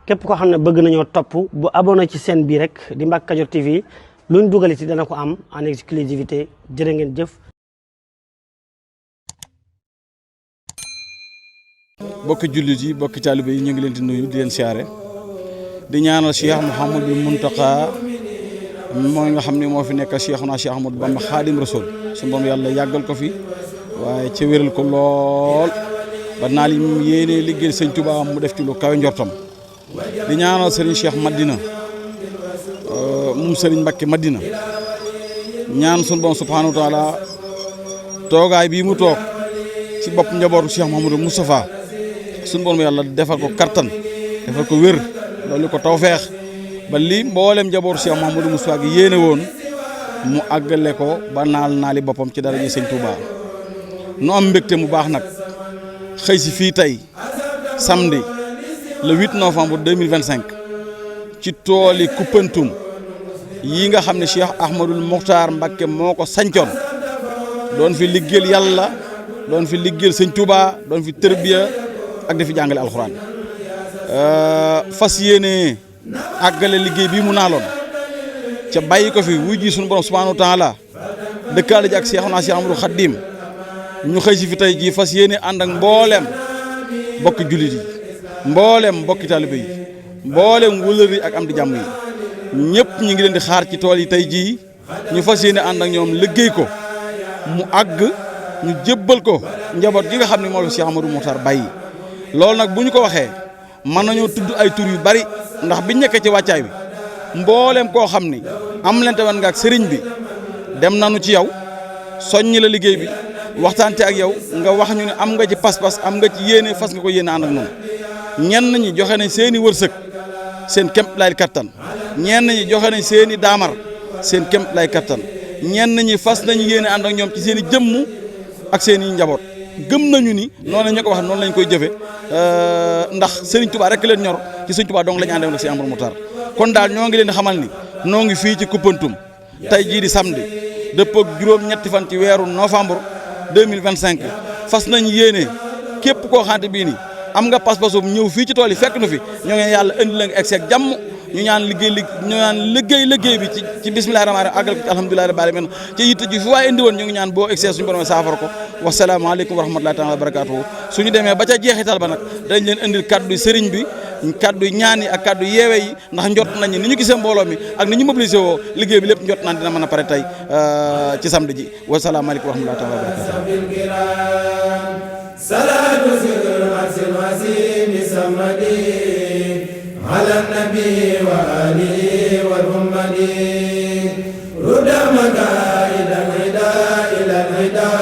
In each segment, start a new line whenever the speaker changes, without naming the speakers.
képp koo xam ne bëgg nañoo topp bu abonné ci chaîne bii rek di Mbacke Kadior TV luñ dugal ci dana ko am en exclusivité jërë ngeen jëf.
bokki jullit yi bokki taalibe yi ñu ngi leen di nuyu di leen siyaare di ñaanal Cheikh Mouhamadou Mountakha mooy nga xam ne moo fi nekk Cheikhuna Cheikh Ahmadou Bamba Khadim Rasoul su borom yàlla yàggal ko fi waaye ca wéral ko lool ba naa li yéenee liggéey sëñ Touba mu def ci lu kawe njortam di ñaanal Serigne Cheikh Madina moom Serigne Mbacké Madina ñaan sunu borom subhanahu wa taala toogaay bii mu toog ci bopp njabootu Cheikh Mouhamadou Moustapha sunu borom yàlla defal ko kattan defal ko wér loolu ko tawfeex ba lii mboolem njabootu Cheikh Mouhamadou Moustapha gi yéene woon mu àggale ko ba naali boppam ci dara ji sëñ Touba nu am mbégte mu baax nag xëy si fii tey samedi le 8 novembre 2025 ci tooli Koupentoum yi nga xam ne Cheikh Ahmadoul Mokhtar Mbacké moo ko sancoon doon fi liggéeyal yàlla doon fi liggéeyal sëñ Touba doon fi tërbiya ak di fi jàngale alxuraan fas yéene àggale liggéey bii mu naaloon ca bàyyi ko fi wuy ji suñu borom subhanahu wa taala dëkkaale ji ak Cheikhuna Cheikh Ahmadou Khadim ñu xëy si fi tey jii fas yéene ànd ak mbooleem mbokki jullit yi mbooleem mbokki taalibe yi mbooleem wëlër yi ak am di jàmm yi ñëpp ñu ngi leen di xaar ci tool yi tey jii ñu fas yéene ànd ak ñoom liggéey ko mu àgg ñu jébbal ko njaboot gi nga xam ne moo la Cheikh Ahmadou Mokhtar bàyyi loolu nag bu ñu ko waxee mën nañoo tudd ay tur yu bari ndax biñ nekkee ci wàccaay bi mbooleem koo xam ni am lente wan nga ak sëriñ bi dem nañu ci yow soññi la liggéey bi waxtaante ak yow nga wax ñu ne am nga ci pas-pas am nga ci yéene fas nga ko yéene ànd ak noonu ñenn ñi joxe nañ seen i wërsëg seen kémt lay kattan ñenn ñi joxe nañ seen i daamar seen kémt lay kattan ñenn ñi fas nañu yéene ànd ak ñoom ci seen i jëmm ak seen i njaboot gëm nañu ni noonu la ñu ko wax noonu lañ koy jëfe ndax Serigne Touba rek leen ñor ci Serigne Touba dong la ñu àndewoon ak Cheikh Ahmadou Mokhtar kon daal ñoo ngi leen di xamal ni noo ngi fii ci Koupentoum tey jii di samedi dëppoo ak juróom-ñetti fan ci weeru novembre 2025 fas nañ yéene képp koo xamante bii ni am nga pas-pasum ñëw fii ci tool yi fekk nu fi ñoo ngi yàlla indi la nga egg seeg jàmm ñu ñaan liggéey bi ci bismillahi rahmaani rahiim àggal ko ci alhamdulillahi rabbil alamin ci yitte ji fi waaye indi woon ñu ngi ñaan boo egg suñu borom saafara ko wasalaamaaleykum wa rahmatullahi taala wa barakatuhu suñu demee ba ca jeexital ba nag dañ leen indil kaddu sëriñ bi kaddu ñaan yi ak kaddu yeewe yi ndax njot nañ ni ñu gisee mbooloo mi ak ni ñu mobilisé woo liggéey bi lépp njot naan dina mën a pare tey ci samedi ji wasalaamaaleykum wa rahmatullahi taala wa barakatuhu على النبي وآله والأمة رد مكائد الهدى إلى الهدى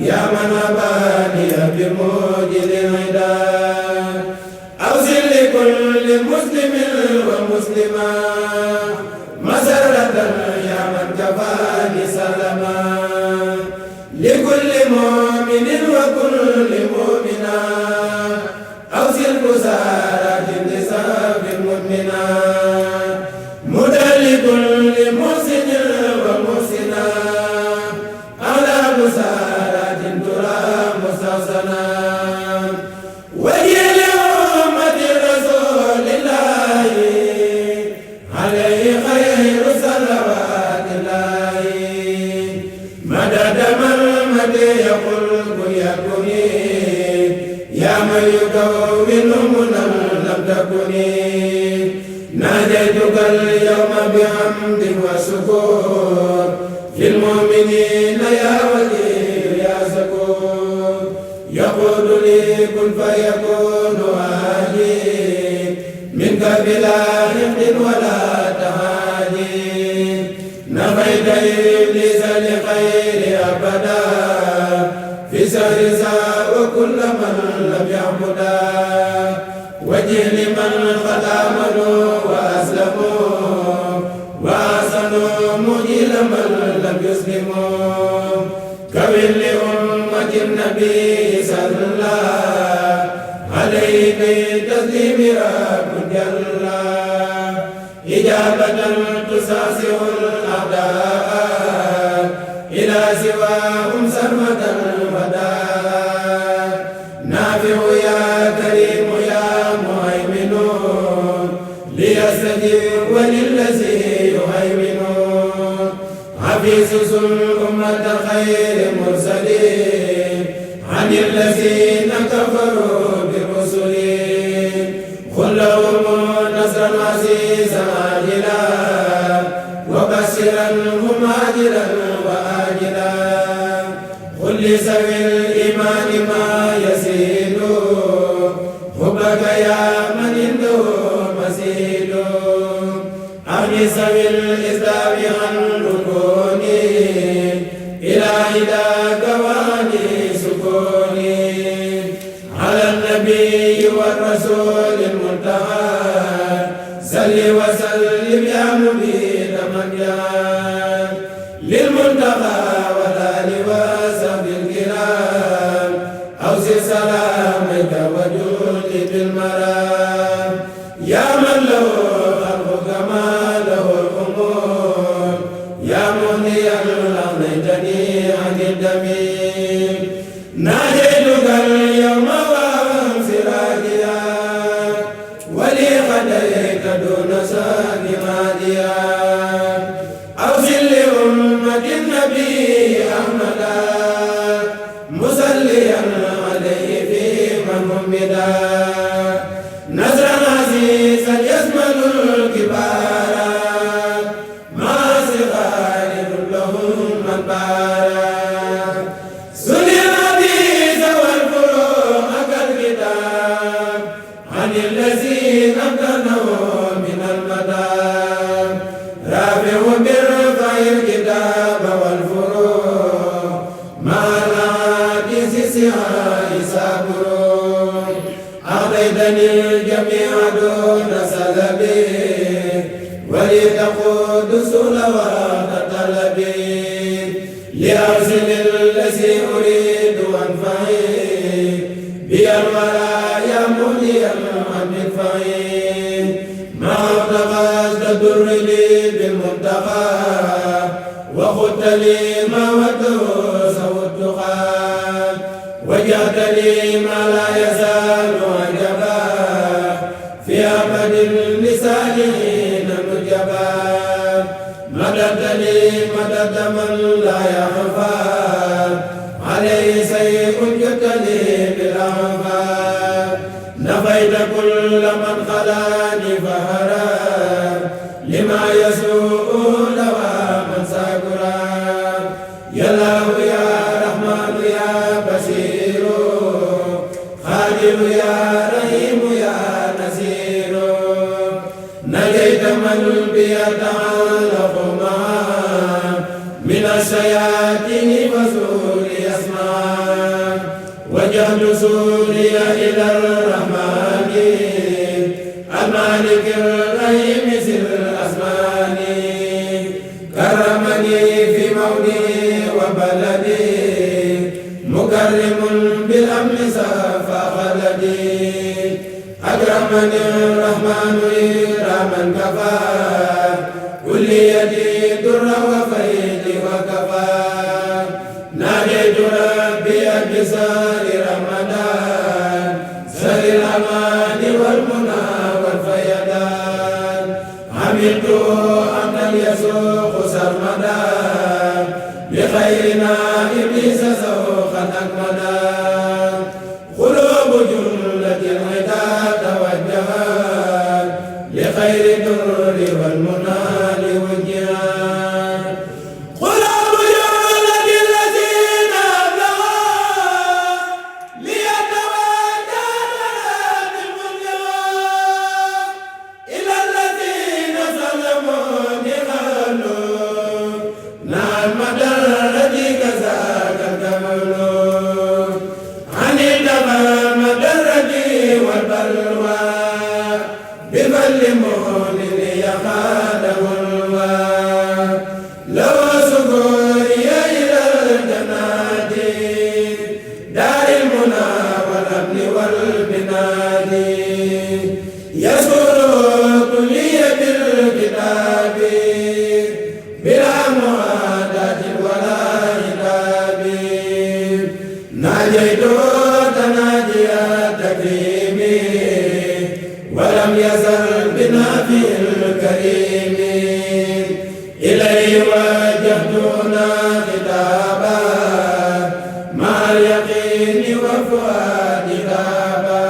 يا من أباني بموجل الهدى أوصل لكل مسلم ومسلمة مسرة يا من كفاني سلما لكل مؤمن وكل مؤمنة أوصل بسارة لكل محسن ومحسنا على مسارات ترى مستحسنا وجه لأمة رسول الله عليه خير صلوات الله مدد من مدى يقول يكوني يا من يكون منا لم تكوني ناديتك اليوم بحمد وشكر للمؤمنين يا ولي يا شكور يقول لي كن فيكون هادي منك بلا حقد ولا تهادي نفيت إبليس لخير أبدا في سهر وكل من لم يعبدا وجه لمن خدمه وأسلموا وأحسنوا مجيل من لم يسلموا كمل لأمة النبي صلى الله عليه بتسليم رب جل إجابة تساسع الأعداء إلى سواهم سرمدا ودا نافع يا كريم يا مهيمن
وللذي يهيمن حفيظ الأمة خير مرسلين عن الذين كفروا بالرسل قل لهم نصرا عزيزا عاجلا وبشرا هم عاجلا وآجلا قل لذوي الإيمان ما يزيد حبك يا من عنده مزيد أغني ذوي الإسلام عن ركوني إلى هداك واني سكوني على النبي والرسول المنتهى صل وسلم يا مبين من جاء للمنتهى والآل وصحبه الكرام أوصي سلامك وجود بالمرام يا من له خلق كما له الأمور يا مغنيا أغنيتني عن الدمير ناديتك اليوم وانفراديا ولي خديت دون سان ماديا أوصل لأمة النبي أحمدا مصليا عليه في من حمدا نصرا عزيزا يشمل الكبار مع صغار لهم من بارا سني الحديث والفروع كالكتاب عن الذين امتنعوا من المدام رافع برفع الكتاب والفروع مع الحديث سعاء صبر أعطيتني الجميع دون سلبي ولتقود صلوات طلبي لأرسل الذي أريد أنفعي بالورايا موليا عن الفعي ما ابتغت تدر لي بالمنتقى وخدت لي ما وده سوتها وجعت لي ما لا يزال عجبا في أبد لسانين نجبا مددت لي مدد من لا يخفى عليه شيء جئت لي بالأعفى نفيت كل من خلاني فهرا لما يسوء دواما ساكرا يا الله يا رحمن يا بشير خادم يا رحيم يا نصير نجيت من بيتعلق معا من الشياطين فسوري أسمع وجهت سوري إلى الرحمن المالك الرحيم ذي الأسمان كرمني في مولدي وبلدي مكرم بالأمن سافى خلدي أكرمني الرحمن إكراما كفى كل يدي در وفيد وكفى ناديت ربي بسار رمضان سر الأمان والمنى والفيدان عملت أمنا يسوق سرمدا بخيرنا إبليس سوقا أكمدا قلوب جملة العدا توجهت لخير الدر والمنى لوجهت قلوب جملة الذين أبلغوا ليتوجهوا بالمنى إلى الذين ظلموا بغلوا نعم مدرج كذاك الكمل عن الدمام مدرج والبلوى ببل مؤمن يخاده الوى لو سكوري إلى الجنات دار المنى والأمن والبناد يسر كلي بالكتاب بلا معاداة ولا عتاب ناجيت تناجي التكريم ولم يزل بنا في الكريم الكريم إليه وجهتنا خطابا مع اليقين والفؤاد ذابا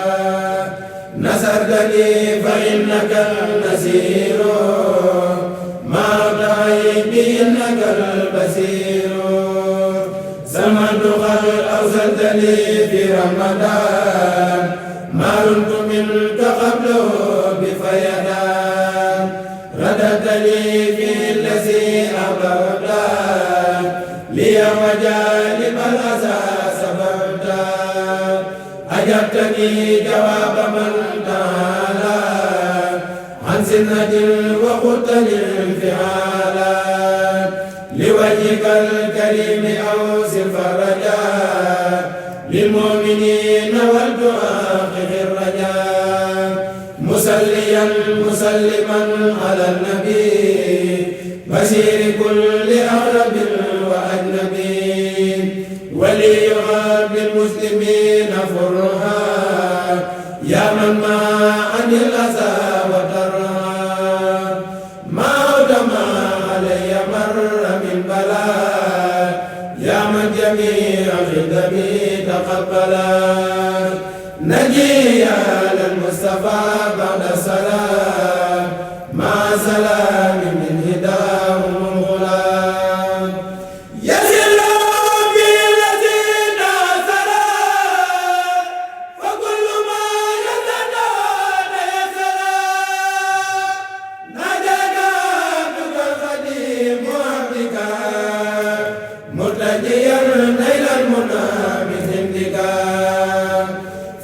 نصرتني فإنك النصير مع العيب إنك البصير سمعت قد أرسلتني في رمضان ما رمت منك قبله بفيدان رددت لي في الذي أبدا لي وجانب الأسى سببتا أجبتني جواب من تعالى عن سنة وقلت للفعالا لوجهك الكريم أوصل فرجا للمؤمنين والدعاء الرجاء مسليا مسلما على النبي بشير كل أغرب وأجنبي وليعاب للمسلمين فرها يا من ما عن الأذى وترها ما أودما علي مر من بلاء يا من جميع خدمي تقبلا نجي على المصطفى بعد السلام مع سلام من هداهم الغلام يسر لهم بالذين أسرى فكل ما يتدان يسرى نجاك عبدك القديم عبدك مرتجيا نيل المنى بحمدك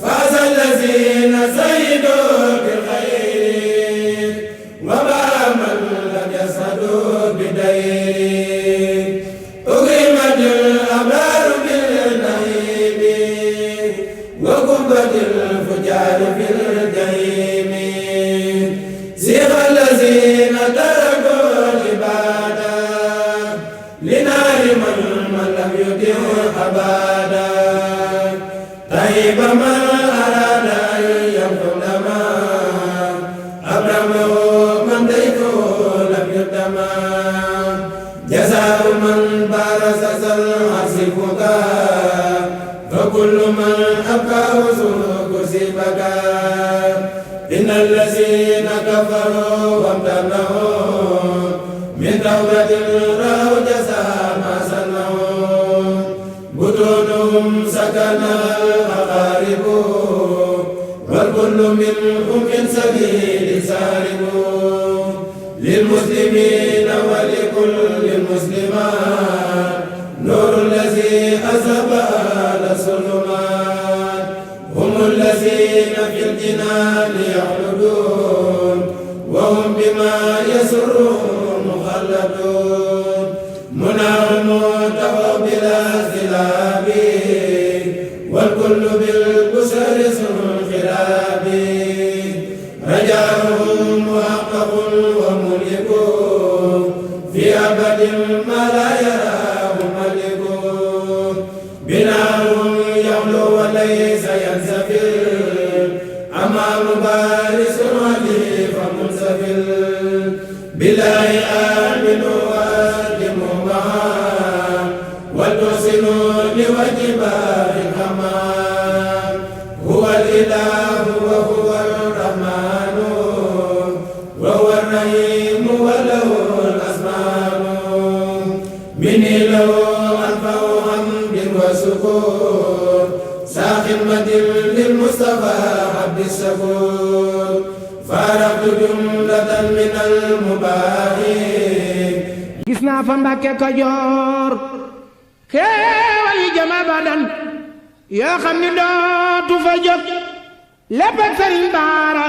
فاز الذين سيدوا بالخير وما من لم يسعدوا بدين أكرمت الأبرار بالنعيم وكبت الفجار في الجحيم زيغ الذين تركوا العبادة لنار من لم يطع أبدا طيب من أراد أن يكون ما أبرمه من ديته لم يتما جزاء من بارس العرش فكا فكل من أبكى سلوك سبكا إن الذين كفروا وامتنعوا من توبة رأوا جزاء ما صنعوا بطونهم سكن الأقارب والكل منهم من سبيل سارب للمسلمين ولكل المسلمات نور الذي أذهب أهل الظلمات هم الذين في الجنان يخلدون وهم بما يسرهم مخلدون مناهم تقوا بلا استلاب والكل بالبشر انقلاب رجاؤهم محقق وملك في أبد ما لا يراه ملك بناؤهم يعلو وليس ينسفل أمام بارس عليه فمنسفل بالله آمنوا وأسلموا معا وتحسنوا لوجبات الحمام هو الإله وهو الرحمن وهو الرحيم وله الأسماء مني له أنفع حمد وشكر ساخمة للمصطفى عبد الشكور فارقت جملة من المباهي
gis naa fa Mbàkke Kajoor xéewal yi jama badan yoo xam ni dootu fa jóg lépp ak Sëriñ Baara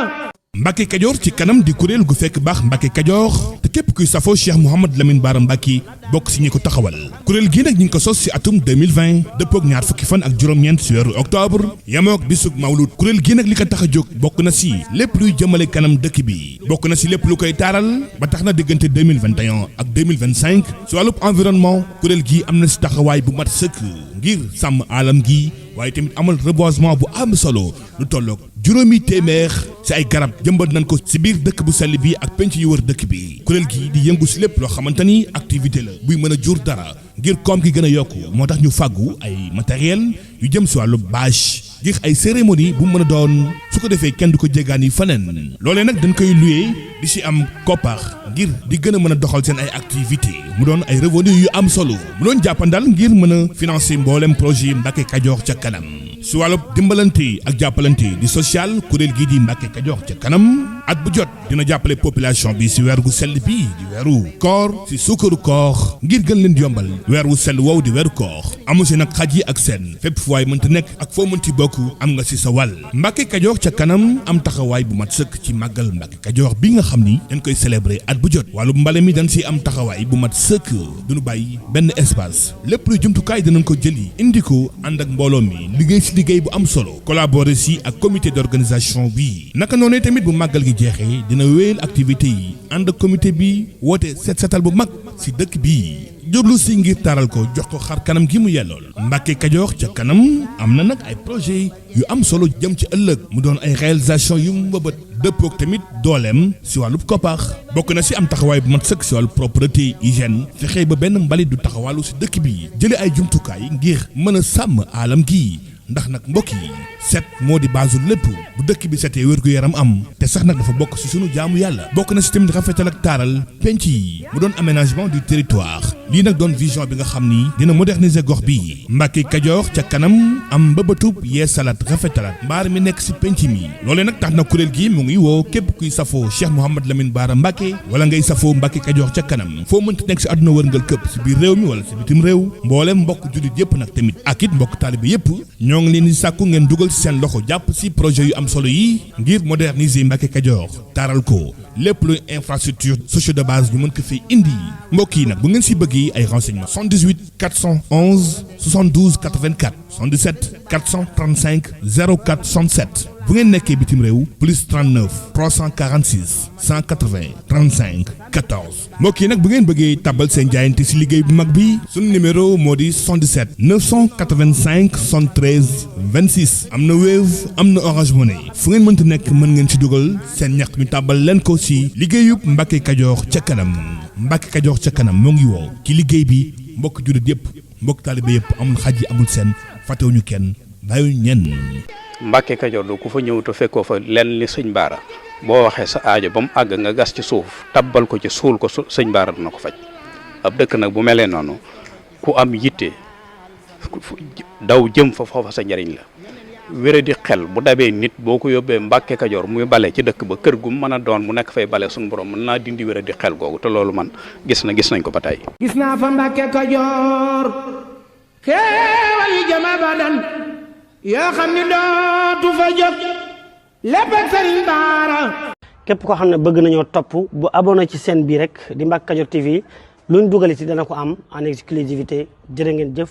Mbàkke Kajoor ci kanam di kuréel gu fekk baax Mbàkke Kajoor te képp kuy safoo Cheikh Mouhamadou Lamine Bara Mbàkke bokk si ñi ko taxawal kuréel gii nag ñi ngi ko sos si atum 2020 dëppook ñaar fukki fan ak juróom-ñeent si weeru octobre yamook bisug mawlud kuréel gii nag li ko tax a jóg bokk na si lépp luy jëmale kanam dëkk bi bokk na si lépp lu koy taaral ba tax na diggante 2021 ak 2025 si wàllub environnement kuréel gii am na si taxawaay bu mat sëkk ngir sàmm aalam gi waaye tamit amal reboisement bu am solo lu tolloog juróomi téeméer ci ay garab jëmbat nañ ko ci biir dëkk bu sell bi ak penc yu wër dëkk bi kuréel gi di yëngu ci lépp loo xamante ni activité la buy mën a jur dara ngir koom gi gën a yokku moo tax ñu fàggu ay matériel yu jëm ci wàllu bâche ngir ay cérémonie bu mu mën a doon su ko defee kenn du ko jéggaani faneen loolee nag dañ koy loué di ci am koppar ngir di gën a mën a doxal seen ay activité mu doon ay revenu yu am solo mu doon jàppandal ngir mën a financer mboolem projet yi Mbacke Kajoor ca kanam si wàllu dimbalante ak jàppalante di social kuréel gii di Mbacke Kajoor ca kanam at bu jot dina jàppale population bi si weer gu sell bi di weeru koor si sukkaru koor ngir gën leen yombal weer wu sell wow di weeru koor amu si nag xaj yi ak seen fépp fu waay mënta nekk ak foo mënti bokk am nga si sa wàll Mbacke Kajoor ca kanam am taxawaay bu mat sëkk ci màggal Mbacke Kajoor bi nga xam ni dañ koy célébrer at bu jot wàllu mbale mi dañ si am taxawaay bu mat sëkk duñu bàyyi benn espace lépp luy jumtukaay dinañ ko jëli indi ko ànd ak mbooloo mi liggéey si liggéey bu am solo collaborer si ak comité d'organisation bi naka noonu tamit bu màggal gi jeexee dina wéyal activité yi ànd ak comité bi woote set setal bu mag si dëkk bi jublu si ngir taaral ko jox ko xar kanam gi mu yellool Mbacke Kajoor ca kanam am na nag ay projet yu am solo jëm ci ëllëg mu doon ay réalisation yu mu mbëbët dëppook tamit dooleem si wàllu koppar bokk na si am taxawaay bu mat sëkk si wàllu propreté hygiène fexe ba benn mbalit du taxawaalu si dëkk bi jële ay jumtukaay ngir mën a sàmm aalam gi ndax nag mbokk yi set moo di baasu lépp bu dëkk bi setee wér-gu-yaram am te sax nag dafa bokk si sunu jaamu yàlla bokk na si tamit rafetal ak taaral penc yi mu doon aménagement du territoire lii nag doon vision bi nga xam ni dina moderniser gox bi Mbacke Kajoor ca kanam am mbëbëtub yee salat rafetalat mbaar mi nekk si penc mi loolee nag tax na kuréel gi mu ngi woo képp kuy safoo Cheikh Mouhamad Lamine Bara Mbacke wala ngay safoo Mbacke Kajoor ca kanam foo mënti nekk si àdduna wërngal këpp si biir réew mi wala si bitim réew mbooleem mbokk jullit yëpp nag tamit ak it mbokk taalibe yëpp ñoo ngi leen di sàkku ngeen dugal ci seen loxo jàpp ci projet yu am solo yi ngir moderniser Mbacke Kajoor taaral ko lépp luy infrastructure socio de base ñu mën ko fi indi mbokk yi nag bu ngeen ci bëggee ay renseignements 78 411 72 84 77 435 04 67 bu ngeen nekkee bitim réew plus 39 346 180 35 14 mbokk yi nag bu ngeen bëggee tàbbal seen jaayante ci liggéey bu mag bi sunu numéro moo di 77 985 73 26 am na Wave am na Orange Money fu ngeen mënti nekk mën ngeen ci dugal seen ñax ñu tàbbal leen ko ci liggéeyub Mbacke Kajoor ca kanam Mbacke Kajoor ca kanam moo ngi woo ci liggéey bi mbokk jullit yëpp mbokk taalibe yëpp amul xaj yi amul seen fàttewuñu kenn bàyyiwuñu ñenn.
Mbacke Kajoor du ku fa ñëw te fekkoo fa lenn li sëñ Baara boo waxee sa aajo ba mu àgg nga gas ci suuf tabbal ko ci suul ko sëñ Baara dina ko faj ab dëkk nag bu melee noonu ku am yitte daw jëm fa foofa sa njariñ la wéré di xel bu dabee nit boo ko yóbbee Mbacke Kajoor muy bale ci dëkk ba kër gu mu mën a doon mu nekk fay bale suñu borom mën naa dindi wéré di xel googu te loolu man gis nañ ko ba tey.
gis naa fa Mbacke Kajoor xéewal yi jama badan yoo xam ni dootu fa jóg lépp ak Sëriñ Baara.
képp koo xam ne bëgg nañoo topp bu abonné ci chaîne bi rek di Mbacke Kajoor TV luñ dugal ci dana ko am en exclusivité jërë ngeen jëf.